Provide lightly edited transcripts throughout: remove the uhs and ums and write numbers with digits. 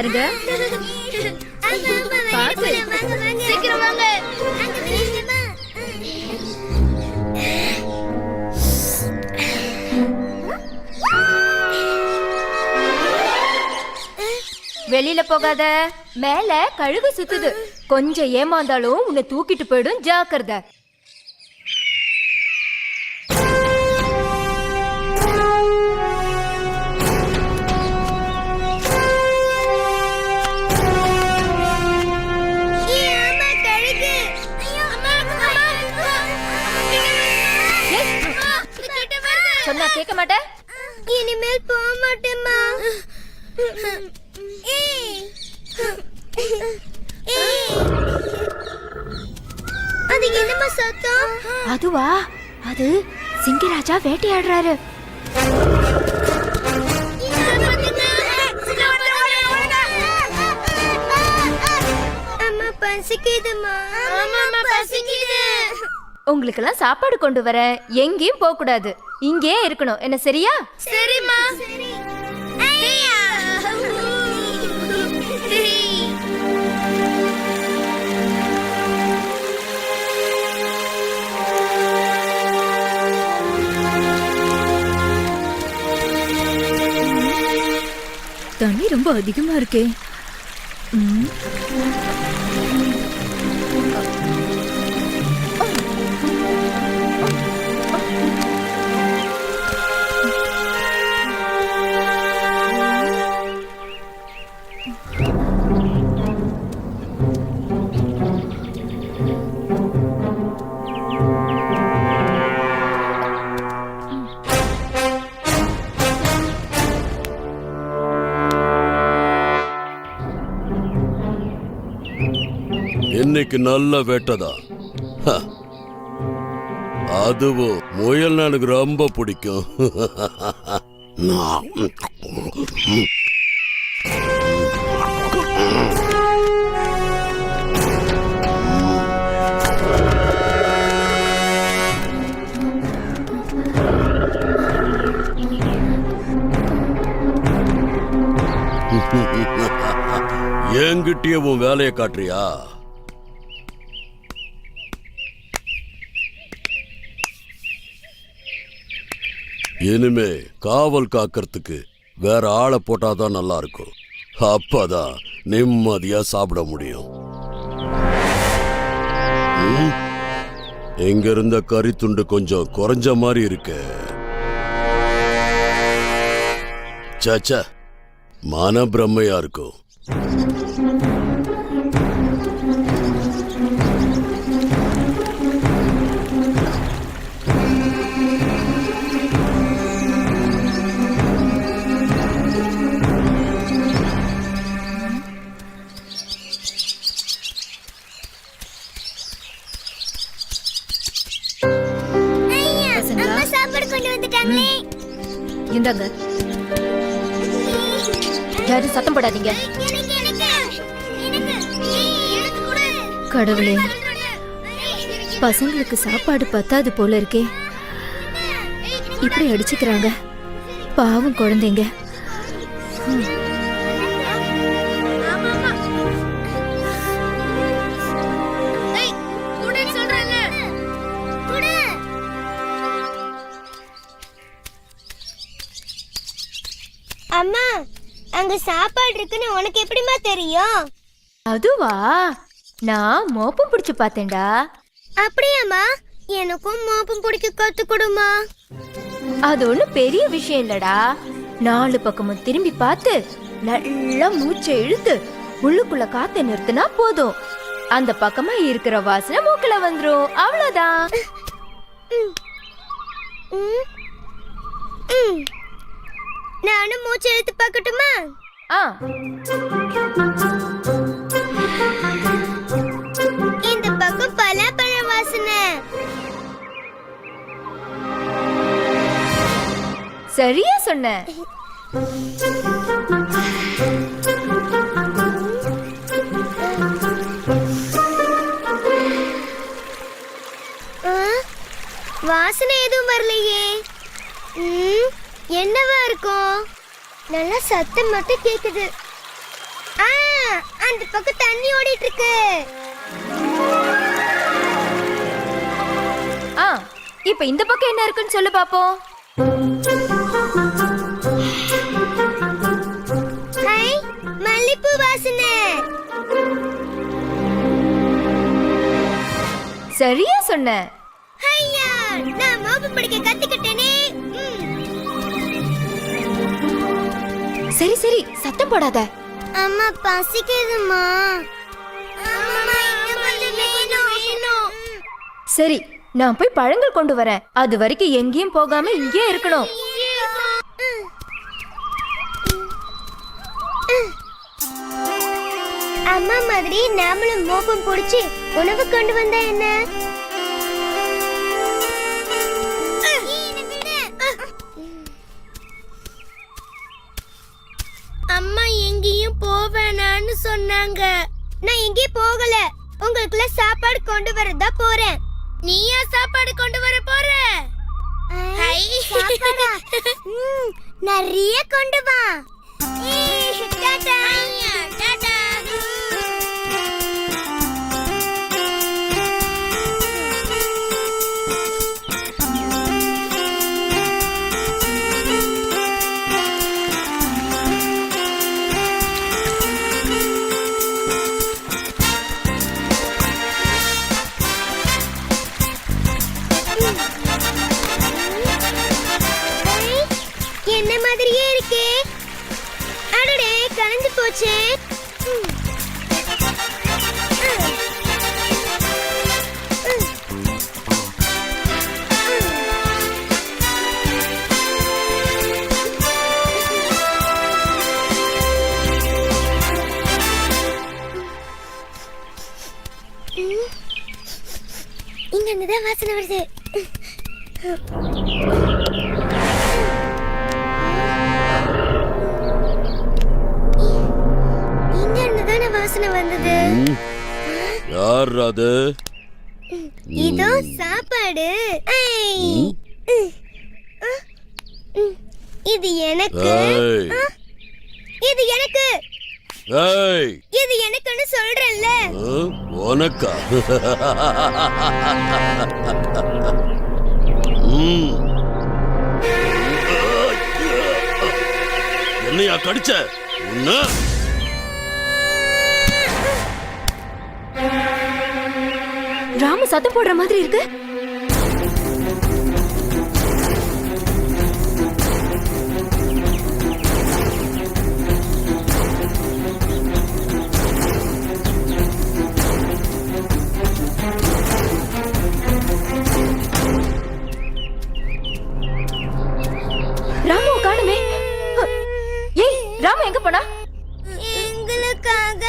பாருங்க. சீக்கிரம் வாங்க. வெளியில போகாத, மேல கழுகு சுத்துது. கொஞ்சம் ஏமாந்தாலும் உன்னை தூக்கிட்டு போயிடும், ஜாக்கிரதை. சொன்னா கேட்க மாட்டேன். இனிமேல் போக மாட்டேம்மா. அது என்னம்மா சத்தம்? அதுவா, அது சிங்கராஜா வேட்டையாடுறாரு. அம்மா பசிக்குதுமா. ஆமாம்மா பசிக்குது. உங்களுக்கெல்லாம் சாப்பாடு கொண்டு வர, எங்கேயும் போக கூடாது, இங்கே இருக்கணும், என்ன சரியா? சரிம்மா. தண்ணி ரொம்ப அதிகமா இருக்கே. இன்னைக்கு நல்ல வேட்டதான். அதுவும் முயல் எனக்கு ரொம்ப பிடிக்கும். என்கிட்டயே உன் வேலையை காட்டுறியா? இனிமே காவல் காக்கிறதுக்கு வேற ஆளை போட்டாதான் நல்லா இருக்கும். அப்பதான் நிம்மதியா சாப்பிட முடியும். இங்க இருந்த கறி துண்டு கொஞ்சம் குறைஞ்ச மாதிரி இருக்கு. சாச்சா, மன பிரம்மையா இருக்கும். இந்தாங்க, யாரும் சத்தம் போடாதீங்க. கடவுளே, பசங்களுக்கு சாப்பாடு பத்தாது போல இருக்கே. இப்படி அடிச்சுக்கிறாங்க, பாவம் குழந்தைங்க. அம்மா, அங்க சாப்பாடு இருக்குன்னு உனக்கு எப்படிமா தெரியும்? அதுவா, நான் மோப்பம் பிடிச்சு பார்த்தேன்டா. அப்படியாம்மா? எனக்கும் மோப்பம் பிடிக்க கத்து கொடுமா. அது ஒண்ணும் பெரிய விஷயம் இல்லடா. 4 பக்கமும் திரும்பி பார்த்து நல்லா மூச்சை இழுத்து உள்ளுக்குள்ள காத்த நிறுத்தினா போதும். அந்த பக்கமா இருக்கிற வாசனை மூக்குல வந்துரும். அவ்வளவுதான். நானும் மூச்சை இழுத்து பார்க்கட்டுமா? இந்த பக்கம் பலாப்பழ வாசனை. சரியா சொன்ன. வாசனை எதுவும் வரலையே. என்னவா இருக்கும்? நல்லா சத்தம் மட்டும் கேக்குது. ஆ, அந்த பக்கம் தண்ணி ஓடிட்டு இருக்கு. ஆ, இப்ப இந்த பக்கம் என்ன இருக்குன்னு சொல்லு பாப்போம். ஹை, மல்லிப்பூ வாசனை. சரியா சொன்ன. ஐயா, நான் மோப்பம் பிடிக்க கத்துக்கிட்டேனே. சரி சரி, சத்தம் போடாத. அம்மா பசிக்குதுமா. அம்மா இன்னும் கொஞ்சம் வேணும். சரி, நான் போய் பழங்கள் கொண்டு வரேன். அது வரைக்கும் எங்கேயும் போகாம இங்கே இருக்கணும். அம்மா மாதிரி நாமளும் மோப்பம் பிடிச்சி உணவு கொண்டு வந்தா என்ன? அம்மா எங்கேயும் போவேனான்னு சொன்னாங்க. நான் எங்கேயும் போகல. உங்களுக்குள்ள சாப்பாடு கொண்டு வரதா போறேன். நீயா சாப்பாடு கொண்டு வர போற? நிறைய கொண்டு வா. என்ன மாதிரியே இருக்கே. அடடே, கலந்து போச்சே. இங்க இருந்துதான் வாசனை வருது. வாசனை வந்தது. யார் அது? இதோ சாப்பாடு. இது எனக்கு. இது எனக்கு. இது எனக்குன்னு சொல்றேன்ல. உனக்கா? என்னையா கடிச்ச? உன்ன ராமு சத்தம் போடுற மாதிரி இருக்கு. ராமு காணுமே. ஏய், ராமு எங்க போனா? எங்களுக்காக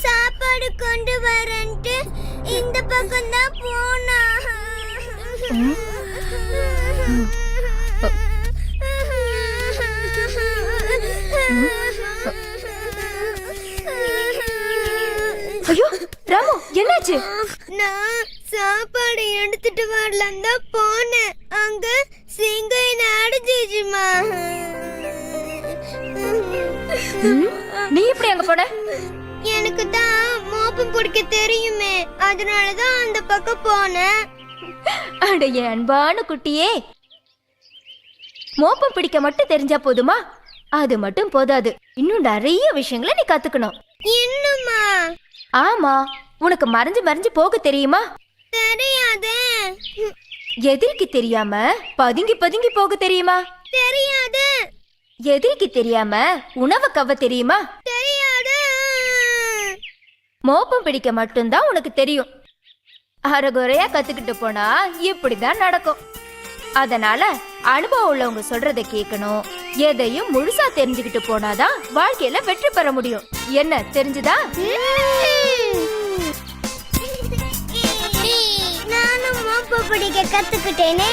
சாப்பாடு கொண்டு வரேன்ட்டு இந்த பக்கம் தான் போனா. ஐயோ ராமு, என்னாச்சு? நான் சாப்பாடு எடுத்துட்டு வரலாம் தான் போனேன். அங்க சிங்கம் அடிச்சிச்சுமா. நீ எப்படி அங்க போன? எனக்கு தான் மோப்பம் பிடிக்க தெரியுமே, அதனாலதான் அந்த பக்கம் போனேன். அட என் அன்பான குட்டியே, மோப்பம் பிடிக்க மட்டும் தெரிஞ்சா போதுமா? அது மட்டும் போதாது, இன்னும் நிறைய விஷயங்களை நீ கத்துக்கணும். இன்னுமா? ஆமா, உனக்கு மறைஞ்சு மறைஞ்சு போக தெரியுமா? தெரியாதே. எதிரிக்கு தெரியாம பதுங்கி பதுங்கி போக தெரியுமா? தெரியாது. எதிரிக்கு தெரியாம உணவு கவ தெரியுமா? தெரியாது. மோப்பம் பிடிக்க மட்டும்தான் உனக்கு தெரியும். அரைகுறையா கத்துக்கிட்டு போனா இப்படிதான் நடக்கும். அதனால அனுபவம் உள்ளவங்க சொல்றதை கேட்கணும். எதையும் முழுசா தெரிஞ்சுக்கிட்டு போனாதான் வாழ்க்கையில வெற்றி பெற முடியும். என்ன தெரிஞ்சுதா? நானும் மோப்பம் பிடிக்க கத்துக்கிட்டேனே.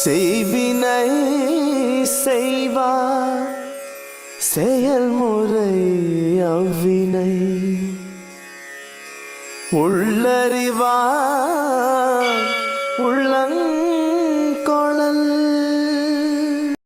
செய்வினை செய்வார் செயல்முறை அவ்வினை உள்ளறிவார்